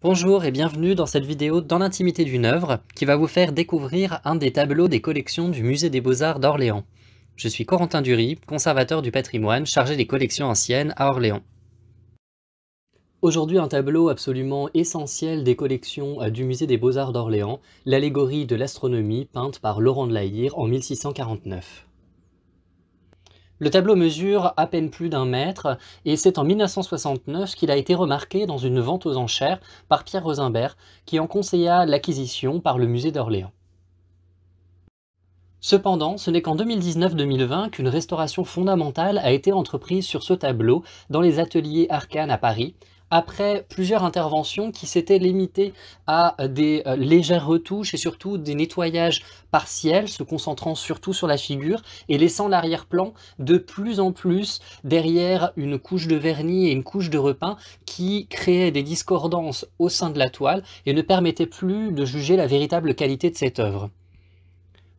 Bonjour et bienvenue dans cette vidéo dans l'intimité d'une œuvre qui va vous faire découvrir un des tableaux des collections du Musée des Beaux-Arts d'Orléans. Je suis Corentin Dury, conservateur du patrimoine chargé des collections anciennes à Orléans. Aujourd'hui, un tableau absolument essentiel des collections du Musée des Beaux-Arts d'Orléans, l'allégorie de l'astronomie peinte par Laurent de La Hire en 1649. Le tableau mesure à peine plus d'1 mètre et c'est en 1969 qu'il a été remarqué dans une vente aux enchères par Pierre Rosimbert qui en conseilla l'acquisition par le musée d'Orléans. Cependant, ce n'est qu'en 2019-2020 qu'une restauration fondamentale a été entreprise sur ce tableau dans les ateliers Arcane à Paris, après plusieurs interventions qui s'étaient limitées à des légères retouches et surtout des nettoyages partiels, se concentrant surtout sur la figure et laissant l'arrière-plan de plus en plus derrière une couche de vernis et une couche de repeint qui créaient des discordances au sein de la toile et ne permettaient plus de juger la véritable qualité de cette œuvre.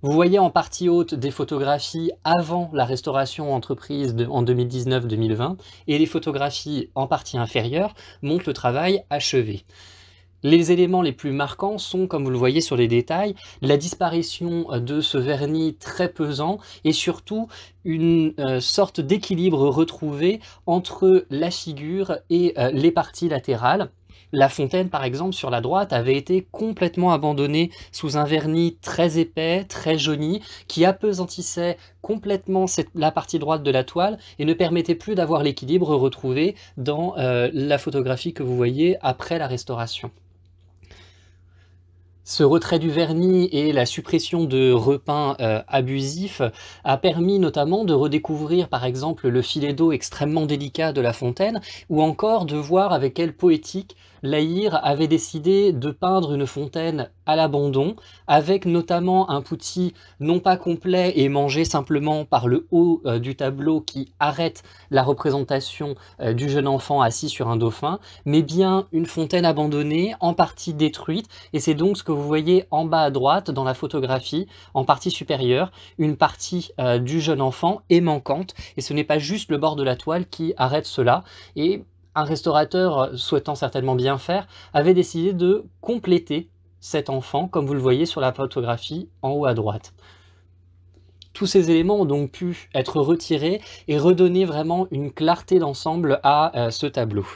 Vous voyez en partie haute des photographies avant la restauration entreprise en 2019-2020 et les photographies en partie inférieure montrent le travail achevé. Les éléments les plus marquants sont, comme vous le voyez sur les détails, la disparition de ce vernis très pesant et surtout une sorte d'équilibre retrouvé entre la figure et les parties latérales. La fontaine, par exemple, sur la droite, avait été complètement abandonnée sous un vernis très épais, très jauni, qui apesantissait complètement la partie droite de la toile et ne permettait plus d'avoir l'équilibre retrouvé dans la photographie que vous voyez après la restauration. Ce retrait du vernis et la suppression de repeints abusifs a permis notamment de redécouvrir par exemple le filet d'eau extrêmement délicat de la fontaine ou encore de voir avec quelle poétique La Hire avait décidé de peindre une fontaine à l'abandon avec notamment un putti non pas complet et mangé simplement par le haut du tableau qui arrête la représentation du jeune enfant assis sur un dauphin, mais bien une fontaine abandonnée en partie détruite et c'est donc ce que vous voyez en bas à droite dans la photographie, en partie supérieure, une partie du jeune enfant est manquante et ce n'est pas juste le bord de la toile qui arrête cela. Et un restaurateur souhaitant certainement bien faire avait décidé de compléter cet enfant comme vous le voyez sur la photographie en haut à droite. Tous ces éléments ont donc pu être retirés et redonner vraiment une clarté d'ensemble à ce tableau.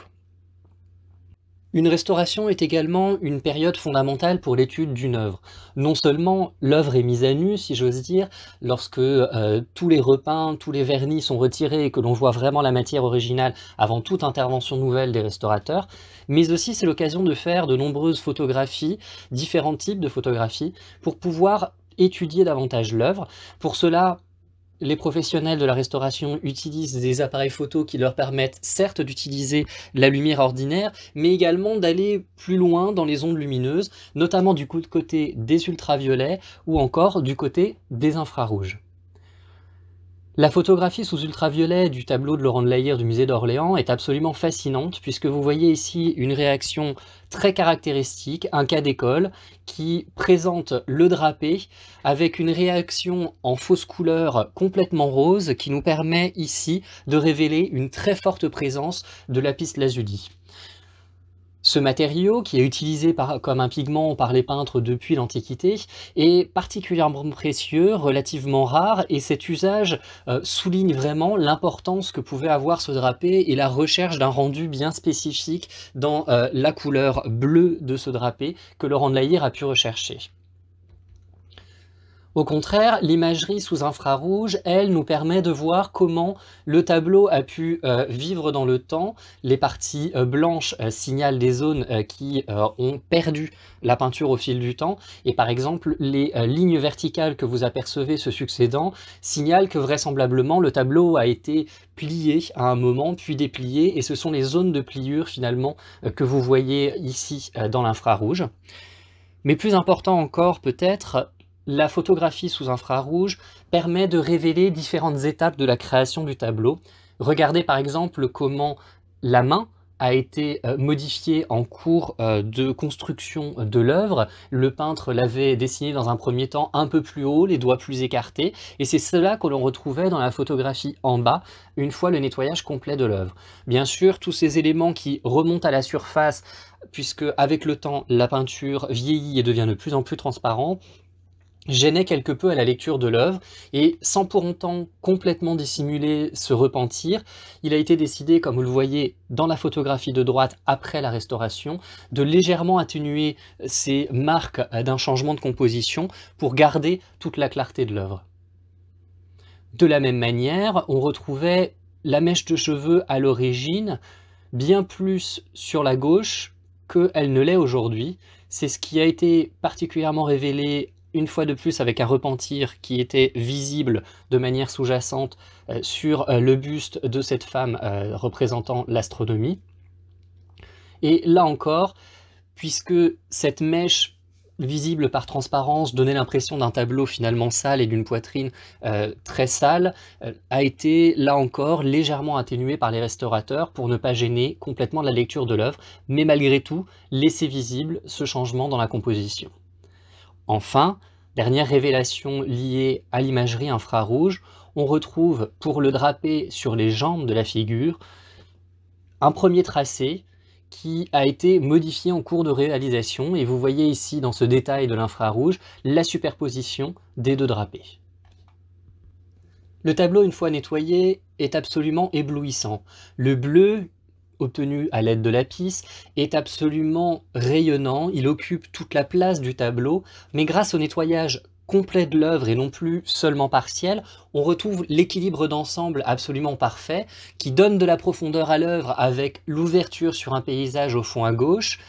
Une restauration est également une période fondamentale pour l'étude d'une œuvre. Non seulement l'œuvre est mise à nu, si j'ose dire, lorsque tous les repeints, tous les vernis sont retirés et que l'on voit vraiment la matière originale avant toute intervention nouvelle des restaurateurs, mais aussi c'est l'occasion de faire de nombreuses photographies, différents types de photographies, pour pouvoir étudier davantage l'œuvre. Pour cela, les professionnels de la restauration utilisent des appareils photo qui leur permettent certes d'utiliser la lumière ordinaire, mais également d'aller plus loin dans les ondes lumineuses, notamment du côté des ultraviolets ou encore du côté des infrarouges. La photographie sous ultraviolet du tableau de Laurent de La Hire du musée d'Orléans est absolument fascinante puisque vous voyez ici une réaction très caractéristique, un cas d'école qui présente le drapé avec une réaction en fausse couleur complètement rose qui nous permet ici de révéler une très forte présence de lapis lazuli. Ce matériau, qui est utilisé comme un pigment par les peintres depuis l'Antiquité, est particulièrement précieux, relativement rare, et cet usage souligne vraiment l'importance que pouvait avoir ce drapé et la recherche d'un rendu bien spécifique dans la couleur bleue de ce drapé que Laurent de La Hire a pu rechercher. Au contraire, l'imagerie sous infrarouge, elle, nous permet de voir comment le tableau a pu vivre dans le temps. Les parties blanches signalent des zones qui ont perdu la peinture au fil du temps. Et par exemple, les lignes verticales que vous apercevez se succédant signalent que vraisemblablement le tableau a été plié à un moment, puis déplié. Et ce sont les zones de pliure finalement que vous voyez ici dans l'infrarouge. Mais plus important encore peut-être, la photographie sous infrarouge permet de révéler différentes étapes de la création du tableau. Regardez par exemple comment la main a été modifié en cours de construction de l'œuvre. Le peintre l'avait dessiné dans un premier temps un peu plus haut, les doigts plus écartés, et c'est cela que l'on retrouvait dans la photographie en bas, une fois le nettoyage complet de l'œuvre. Bien sûr, tous ces éléments qui remontent à la surface, puisque avec le temps, la peinture vieillit et devient de plus en plus transparente, gênait quelque peu à la lecture de l'œuvre, et sans pour autant complètement dissimuler ce repentir, il a été décidé, comme vous le voyez dans la photographie de droite après la restauration, de légèrement atténuer ces marques d'un changement de composition pour garder toute la clarté de l'œuvre. De la même manière, on retrouvait la mèche de cheveux à l'origine bien plus sur la gauche qu'elle ne l'est aujourd'hui. C'est ce qui a été particulièrement révélé une fois de plus avec un repentir qui était visible de manière sous-jacente sur le buste de cette femme représentant l'astronomie. Et là encore, puisque cette mèche visible par transparence donnait l'impression d'un tableau finalement sale et d'une poitrine très sale, a été là encore légèrement atténuée par les restaurateurs pour ne pas gêner complètement la lecture de l'œuvre, mais malgré tout laisser visible ce changement dans la composition. Enfin, dernière révélation liée à l'imagerie infrarouge, on retrouve pour le drapé sur les jambes de la figure un premier tracé qui a été modifié en cours de réalisation, et vous voyez ici dans ce détail de l'infrarouge la superposition des deux drapés. Le tableau, une fois nettoyé, est absolument éblouissant. Le bleu, obtenu à l'aide de lapis, est absolument rayonnant, il occupe toute la place du tableau, mais grâce au nettoyage complet de l'œuvre et non plus seulement partiel, on retrouve l'équilibre d'ensemble absolument parfait qui donne de la profondeur à l'œuvre avec l'ouverture sur un paysage au fond à gauche,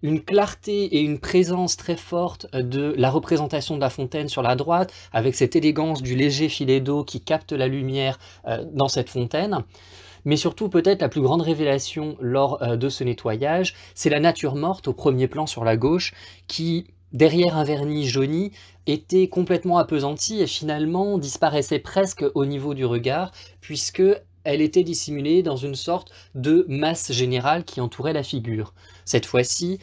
une clarté et une présence très forte de la représentation de la fontaine sur la droite, avec cette élégance du léger filet d'eau qui capte la lumière dans cette fontaine. Mais surtout, peut-être la plus grande révélation lors de ce nettoyage, c'est la nature morte au premier plan sur la gauche, qui, derrière un vernis jauni, était complètement appesantie et finalement disparaissait presque au niveau du regard, puisque elle était dissimulée dans une sorte de masse générale qui entourait la figure. Cette fois-ci,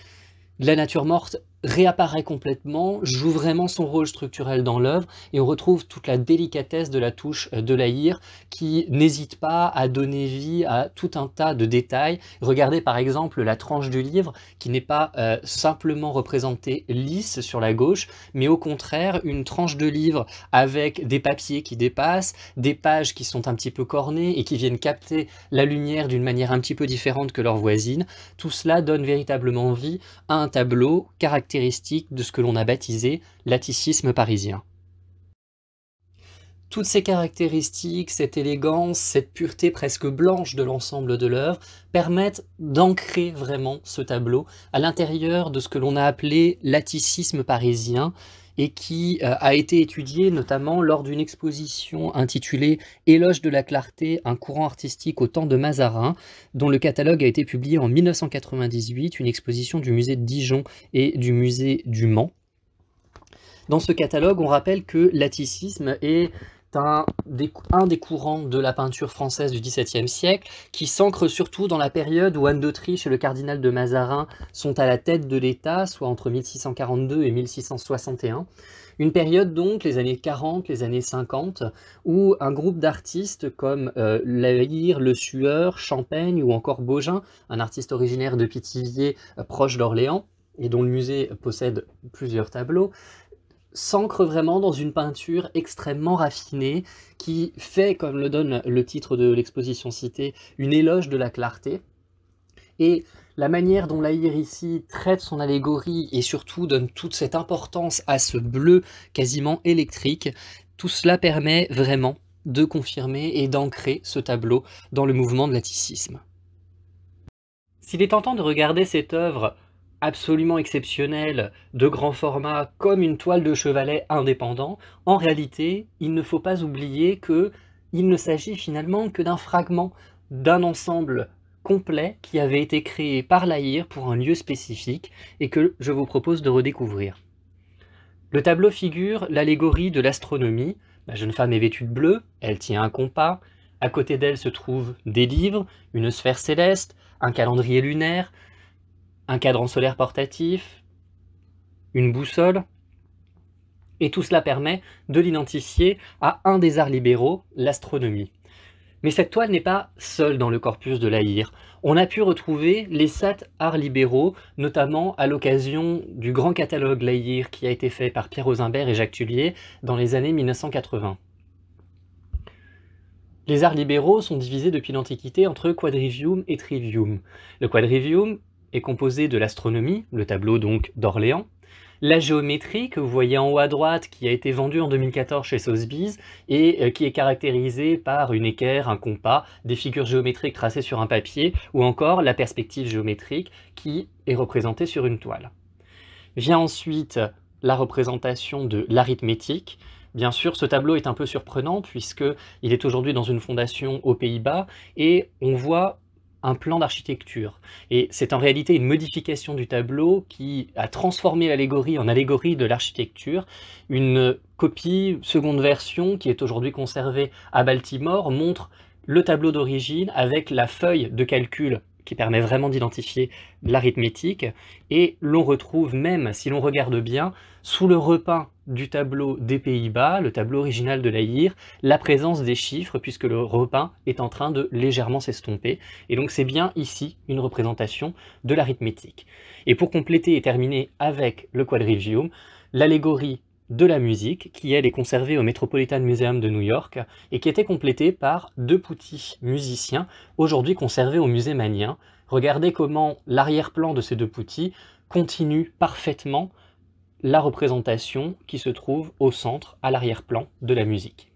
la nature morte réapparaît complètement, joue vraiment son rôle structurel dans l'œuvre, et on retrouve toute la délicatesse de la touche de Laïr qui n'hésite pas à donner vie à tout un tas de détails. Regardez par exemple la tranche du livre qui n'est pas simplement représentée lisse sur la gauche, mais au contraire une tranche de livre avec des papiers qui dépassent, des pages qui sont un petit peu cornées et qui viennent capter la lumière d'une manière un petit peu différente que leurs voisines. Tout cela donne véritablement vie à un tableau caractéristique de ce que l'on a baptisé l'atticisme parisien. Toutes ces caractéristiques, cette élégance, cette pureté presque blanche de l'ensemble de l'œuvre permettent d'ancrer vraiment ce tableau à l'intérieur de ce que l'on a appelé l'atticisme parisien, et qui a été étudié notamment lors d'une exposition intitulée « Éloge de la clarté, un courant artistique au temps de Mazarin », dont le catalogue a été publié en 1998, une exposition du musée de Dijon et du musée du Mans. Dans ce catalogue, on rappelle que l'atticisme est un des courants de la peinture française du XVIIe siècle, qui s'ancre surtout dans la période où Anne d'Autriche et le cardinal de Mazarin sont à la tête de l'État, soit entre 1642 et 1661. Une période donc, les années 40, les années 50, où un groupe d'artistes comme Laïr, Le Sueur, Champaigne ou encore Baugin, un artiste originaire de Pithiviers proche d'Orléans, et dont le musée possède plusieurs tableaux, s'ancre vraiment dans une peinture extrêmement raffinée qui fait, comme le donne le titre de l'exposition citée, une éloge de la clarté. Et la manière dont Laïr ici traite son allégorie et surtout donne toute cette importance à ce bleu quasiment électrique, tout cela permet vraiment de confirmer et d'ancrer ce tableau dans le mouvement de l'atticisme. S'il est tentant de regarder cette œuvre absolument exceptionnel, de grand format, comme une toile de chevalet indépendant, en réalité, il ne faut pas oublier qu'il ne s'agit finalement que d'un fragment d'un ensemble complet qui avait été créé par Laïr pour un lieu spécifique et que je vous propose de redécouvrir. Le tableau figure l'allégorie de l'astronomie. La jeune femme est vêtue de bleu, elle tient un compas, à côté d'elle se trouvent des livres, une sphère céleste, un calendrier lunaire, un cadran solaire portatif, une boussole, et tout cela permet de l'identifier à un des arts libéraux, l'astronomie. Mais cette toile n'est pas seule dans le corpus de La Hire. On a pu retrouver les 7 arts libéraux, notamment à l'occasion du grand catalogue La Hire qui a été fait par Pierre Rosenberg et Jacques Tullier dans les années 1980. Les arts libéraux sont divisés depuis l'Antiquité entre quadrivium et trivium. Le quadrivium est composé de l'astronomie, le tableau donc d'Orléans, la géométrie que vous voyez en haut à droite qui a été vendue en 2014 chez Sotheby's et qui est caractérisée par une équerre, un compas, des figures géométriques tracées sur un papier ou encore la perspective géométrique qui est représentée sur une toile. Vient ensuite la représentation de l'arithmétique. Bien sûr, ce tableau est un peu surprenant puisqu'il est aujourd'hui dans une fondation aux Pays-Bas et on voit un plan d'architecture. Et c'est en réalité une modification du tableau qui a transformé l'allégorie en allégorie de l'architecture. Une copie, seconde version, qui est aujourd'hui conservée à Baltimore, montre le tableau d'origine avec la feuille de calcul qui permet vraiment d'identifier l'arithmétique, et l'on retrouve même, si l'on regarde bien, sous le repeint du tableau des Pays-Bas, le tableau original de La Hire, la présence des chiffres, puisque le repeint est en train de légèrement s'estomper, et donc c'est bien ici une représentation de l'arithmétique. Et pour compléter et terminer avec le quadrivium, l'allégorie de la musique, qui elle est conservée au Metropolitan Museum de New York, et qui était complétée par 2 petits musiciens, aujourd'hui conservés au musée Manien. Regardez comment l'arrière-plan de ces 2 petits continue parfaitement la représentation qui se trouve au centre, à l'arrière-plan de la musique.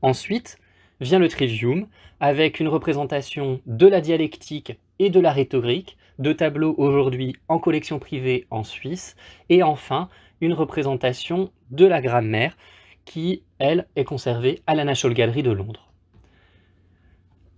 Ensuite vient le trivium, avec une représentation de la dialectique et de la rhétorique, 2 tableaux aujourd'hui en collection privée en Suisse, et enfin une représentation de la grammaire qui, elle, est conservée à la National Gallery de Londres.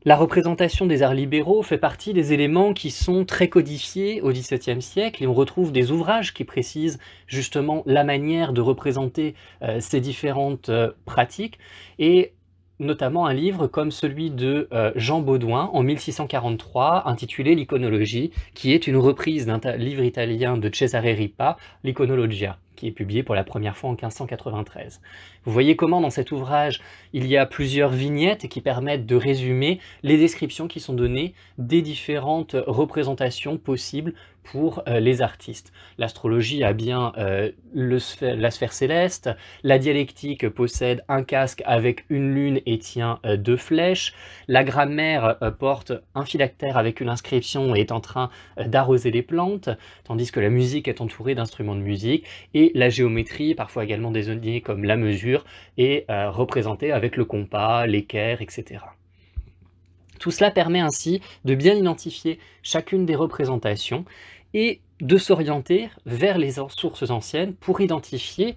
La représentation des arts libéraux fait partie des éléments qui sont très codifiés au XVIIe siècle, et on retrouve des ouvrages qui précisent justement la manière de représenter ces différentes pratiques, et notamment un livre comme celui de Jean Baudouin en 1643 intitulé L'Iconologie, qui est une reprise d'un livre italien de Cesare Ripa, l'Iconologia, qui est publié pour la première fois en 1593. Vous voyez comment dans cet ouvrage il y a plusieurs vignettes qui permettent de résumer les descriptions qui sont données des différentes représentations possibles pour les artistes. L'astrologie a bien la sphère céleste, la dialectique possède un casque avec une lune et tient 2 flèches, la grammaire porte un phylactère avec une inscription et est en train d'arroser les plantes, tandis que la musique est entourée d'instruments de musique, et la géométrie, parfois également désignée comme la mesure, est représentée avec le compas, l'équerre, etc. Tout cela permet ainsi de bien identifier chacune des représentations et de s'orienter vers les sources anciennes pour identifier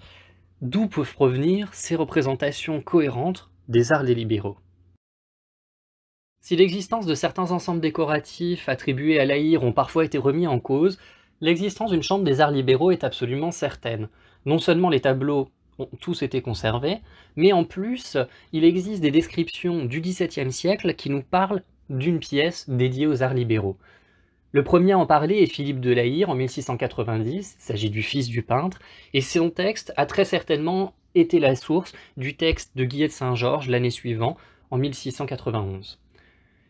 d'où peuvent provenir ces représentations cohérentes des arts libéraux. Si l'existence de certains ensembles décoratifs attribués à La Hire ont parfois été remis en cause, l'existence d'une chambre des arts libéraux est absolument certaine. Non seulement les tableaux ont tous été conservés, mais en plus, il existe des descriptions du XVIIe siècle qui nous parlent d'une pièce dédiée aux arts libéraux. Le premier à en parler est Philippe de La Hire en 1690, il s'agit du fils du peintre, et son texte a très certainement été la source du texte de Guillet de Saint-Georges l'année suivante, en 1691.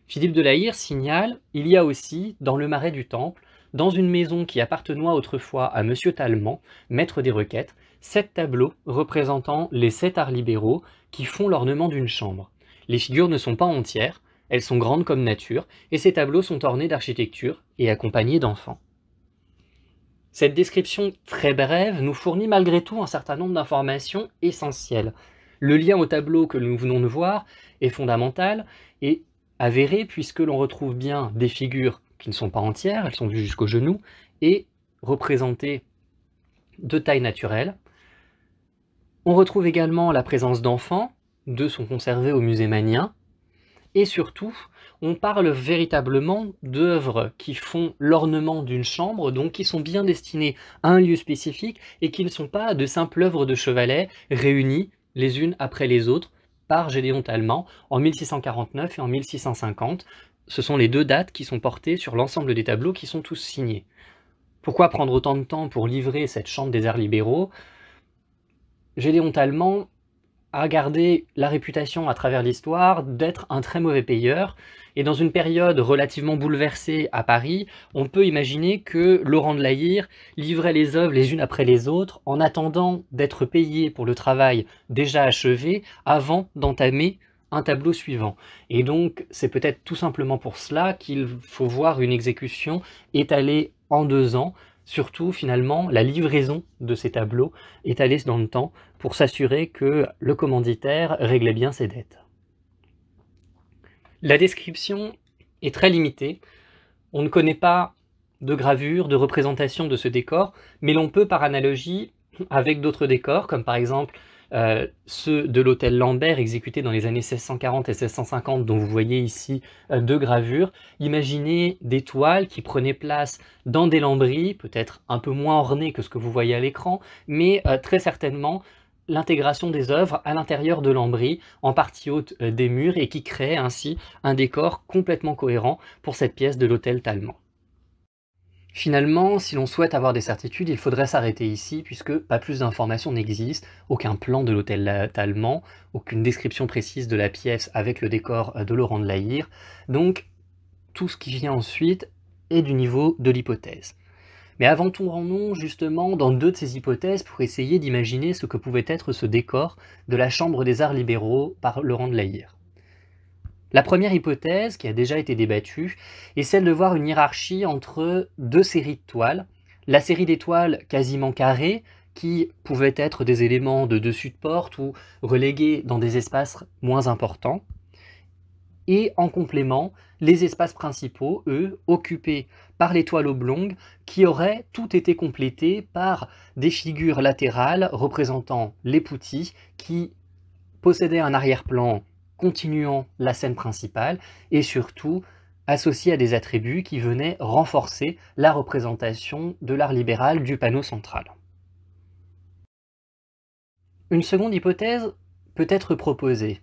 Philippe de La Hire signale « Il y a aussi, dans le marais du Temple, dans une maison qui appartenait autrefois à M. Tallemant, maître des requêtes, 7 tableaux représentant les 7 arts libéraux qui font l'ornement d'une chambre. Les figures ne sont pas entières, elles sont grandes comme nature, et ces tableaux sont ornés d'architecture et accompagnés d'enfants. » Cette description très brève nous fournit malgré tout un certain nombre d'informations essentielles. Le lien au tableau que nous venons de voir est fondamental et avéré puisque l'on retrouve bien des figures qui ne sont pas entières, elles sont vues jusqu'au genou, et représentées de taille naturelle. On retrouve également la présence d'enfants, 2 sont conservés au musée Manien, et surtout, on parle véritablement d'œuvres qui font l'ornement d'une chambre, donc qui sont bien destinées à un lieu spécifique, et qui ne sont pas de simples œuvres de chevalet réunies les unes après les autres par Gédéon Tallemant en 1649 et en 1650, ce sont les 2 dates qui sont portées sur l'ensemble des tableaux qui sont tous signés. Pourquoi prendre autant de temps pour livrer cette chambre des arts libéraux? Gédéon Tallemann a gardé la réputation à travers l'histoire d'être un très mauvais payeur, et dans une période relativement bouleversée à Paris, on peut imaginer que Laurent de La Hire livrait les œuvres les unes après les autres en attendant d'être payé pour le travail déjà achevé avant d'entamer un tableau suivant. Et donc c'est peut-être tout simplement pour cela qu'il faut voir une exécution étalée en 2 ans, surtout finalement la livraison de ces tableaux étalée dans le temps pour s'assurer que le commanditaire réglait bien ses dettes. La description est très limitée. On ne connaît pas de gravure, de représentation de ce décor, mais l'on peut par analogie avec d'autres décors, comme par exemple ceux de l'hôtel Lambert exécutés dans les années 1640 et 1650, dont vous voyez ici 2 gravures, imaginer des toiles qui prenaient place dans des lambris, peut-être un peu moins ornées que ce que vous voyez à l'écran, mais très certainement l'intégration des œuvres à l'intérieur de lambris, en partie haute des murs, et qui créait ainsi un décor complètement cohérent pour cette pièce de l'hôtel Tallemann. Finalement, si l'on souhaite avoir des certitudes, il faudrait s'arrêter ici, puisque pas plus d'informations n'existent, aucun plan de l'hôtel Tallemann, aucune description précise de la pièce avec le décor de Laurent de La Hire, donc tout ce qui vient ensuite est du niveau de l'hypothèse. Mais aventurons-nous justement dans 2 de ces hypothèses pour essayer d'imaginer ce que pouvait être ce décor de la Chambre des Arts libéraux par Laurent de La Hire. La première hypothèse, qui a déjà été débattue, est celle de voir une hiérarchie entre 2 séries de toiles. La série des toiles quasiment carrées, qui pouvaient être des éléments de dessus de porte ou relégués dans des espaces moins importants. Et en complément, les espaces principaux, eux, occupés par les toiles oblongues, qui auraient tout été complétés par des figures latérales représentant les poutis, qui possédaient un arrière-plan continuant la scène principale, et surtout associés à des attributs qui venaient renforcer la représentation de l'art libéral du panneau central. Une seconde hypothèse peut être proposée.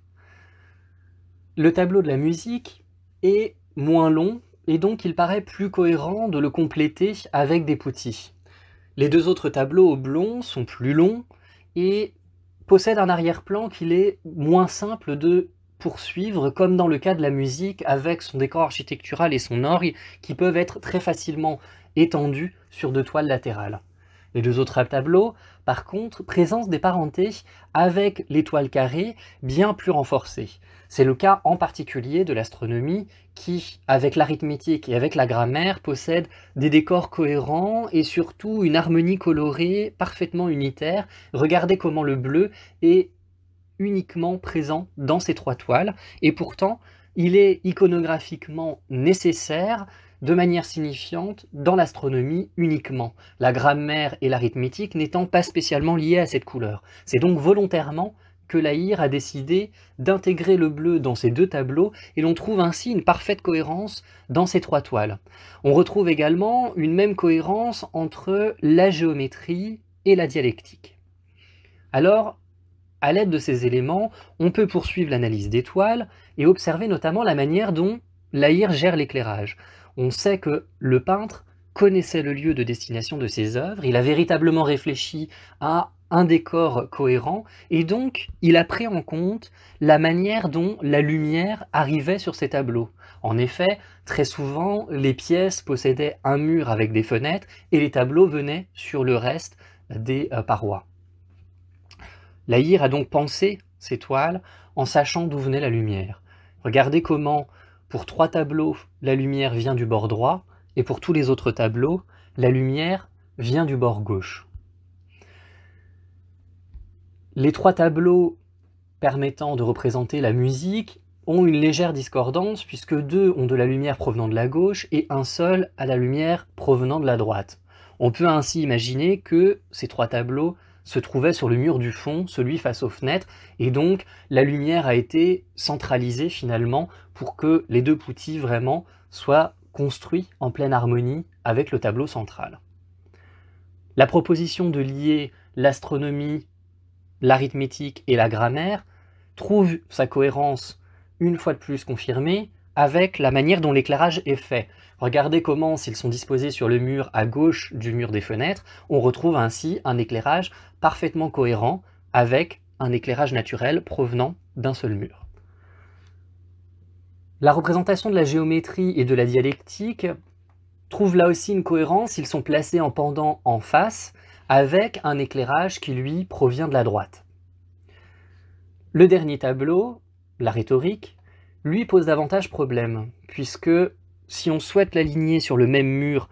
Le tableau de la musique est moins long, et donc il paraît plus cohérent de le compléter avec des poutis. Les 2 autres tableaux oblongs sont plus longs et possèdent un arrière-plan qu'il est moins simple de poursuivre, comme dans le cas de la musique avec son décor architectural et son orgue, qui peuvent être très facilement étendus sur 2 toiles latérales. Les 2 autres tableaux, par contre, présentent des parentés avec les toiles carrées bien plus renforcées. C'est le cas en particulier de l'astronomie qui, avec l'arithmétique et avec la grammaire, possède des décors cohérents et surtout une harmonie colorée parfaitement unitaire. Regardez comment le bleu est uniquement présent dans ces 3 toiles, et pourtant il est iconographiquement nécessaire de manière signifiante dans l'astronomie uniquement, la grammaire et l'arithmétique n'étant pas spécialement liées à cette couleur. C'est donc volontairement que La Hire a décidé d'intégrer le bleu dans ces 2 tableaux, et l'on trouve ainsi une parfaite cohérence dans ces 3 toiles. On retrouve également une même cohérence entre la géométrie et la dialectique. Alors, à l'aide de ces éléments, on peut poursuivre l'analyse des toiles et observer notamment la manière dont La Hire gère l'éclairage. On sait que le peintre connaissait le lieu de destination de ses œuvres, il a véritablement réfléchi à un décor cohérent, et donc il a pris en compte la manière dont la lumière arrivait sur ces tableaux. En effet, très souvent, les pièces possédaient un mur avec des fenêtres, et les tableaux venaient sur le reste des parois. La Hire a donc pensé ces toiles en sachant d'où venait la lumière. Regardez comment, pour 3 tableaux, la lumière vient du bord droit, et pour tous les autres tableaux, la lumière vient du bord gauche. Les 3 tableaux permettant de représenter la musique ont une légère discordance, puisque 2 ont de la lumière provenant de la gauche et un seul a la lumière provenant de la droite. On peut ainsi imaginer que ces 3 tableaux se trouvaient sur le mur du fond, celui face aux fenêtres, et donc la lumière a été centralisée finalement pour que les 2 poutis vraiment soient construits en pleine harmonie avec le tableau central. La proposition de lier l'astronomie, l'arithmétique et la grammaire trouve sa cohérence une fois de plus confirmée avec la manière dont l'éclairage est fait. Regardez comment, s'ils sont disposés sur le mur à gauche du mur des fenêtres, on retrouve ainsi un éclairage parfaitement cohérent avec un éclairage naturel provenant d'un seul mur. La représentation de la géométrie et de la dialectique trouve là aussi une cohérence, ils sont placés en pendant en face, avec un éclairage qui lui provient de la droite. Le dernier tableau, la rhétorique, lui pose davantage problème, puisque si on souhaite l'aligner sur le même mur,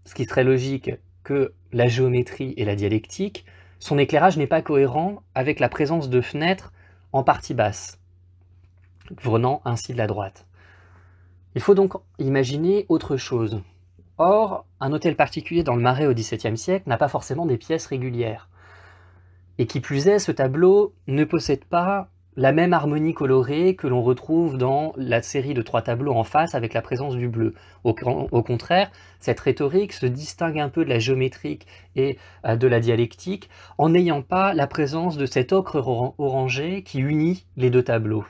ce qui serait logique que la géométrie et la dialectique, son éclairage n'est pas cohérent avec la présence de fenêtres en partie basse, venant ainsi de la droite. Il faut donc imaginer autre chose. Or, un hôtel particulier dans le Marais au XVIIe siècle n'a pas forcément des pièces régulières. Et qui plus est, ce tableau ne possède pas la même harmonie colorée que l'on retrouve dans la série de 3 tableaux en face avec la présence du bleu. Au contraire, cette rhétorique se distingue un peu de la géométrique et de la dialectique en n'ayant pas la présence de cet ocre orangé qui unit les 2 tableaux.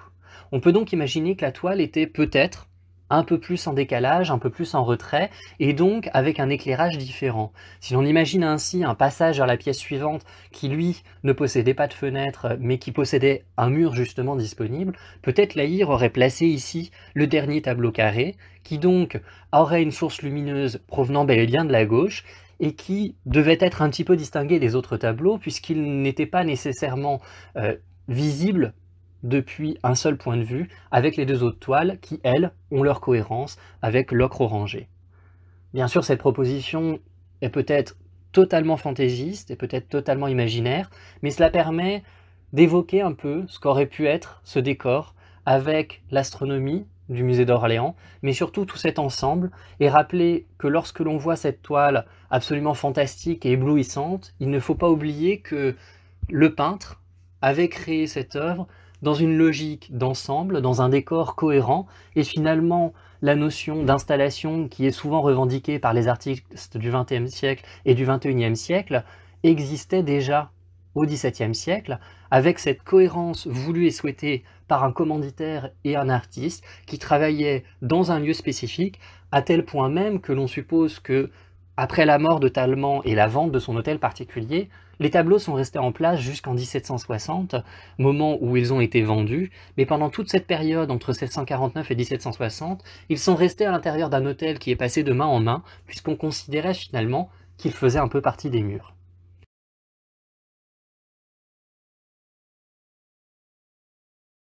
On peut donc imaginer que la toile était peut-être un peu plus en décalage, un peu plus en retrait, et donc avec un éclairage différent. Si l'on imagine ainsi un passage vers la pièce suivante qui, lui, ne possédait pas de fenêtre, mais qui possédait un mur justement disponible, peut-être La Hire aurait placé ici le dernier tableau carré, qui donc aurait une source lumineuse provenant bel et bien de la gauche, et qui devait être un petit peu distingué des autres tableaux, puisqu'il n'était pas nécessairement visible depuis un seul point de vue, avec les 2 autres toiles qui, elles, ont leur cohérence avec l'ocre orangé. Bien sûr, cette proposition est peut-être totalement fantaisiste et peut-être totalement imaginaire, mais cela permet d'évoquer un peu ce qu'aurait pu être ce décor avec l'astronomie du musée d'Orléans, mais surtout tout cet ensemble, et rappeler que lorsque l'on voit cette toile absolument fantastique et éblouissante, il ne faut pas oublier que le peintre avait créé cette œuvre dans une logique d'ensemble, dans un décor cohérent, et finalement la notion d'installation qui est souvent revendiquée par les artistes du XXe siècle et du XXIe siècle existait déjà au XVIIe siècle, avec cette cohérence voulue et souhaitée par un commanditaire et un artiste qui travaillaient dans un lieu spécifique, à tel point même que l'on suppose que, après la mort de Tallemant et la vente de son hôtel particulier, les tableaux sont restés en place jusqu'en 1760, moment où ils ont été vendus, mais pendant toute cette période, entre 1749 et 1760, ils sont restés à l'intérieur d'un hôtel qui est passé de main en main, puisqu'on considérait finalement qu'ils faisaient un peu partie des murs.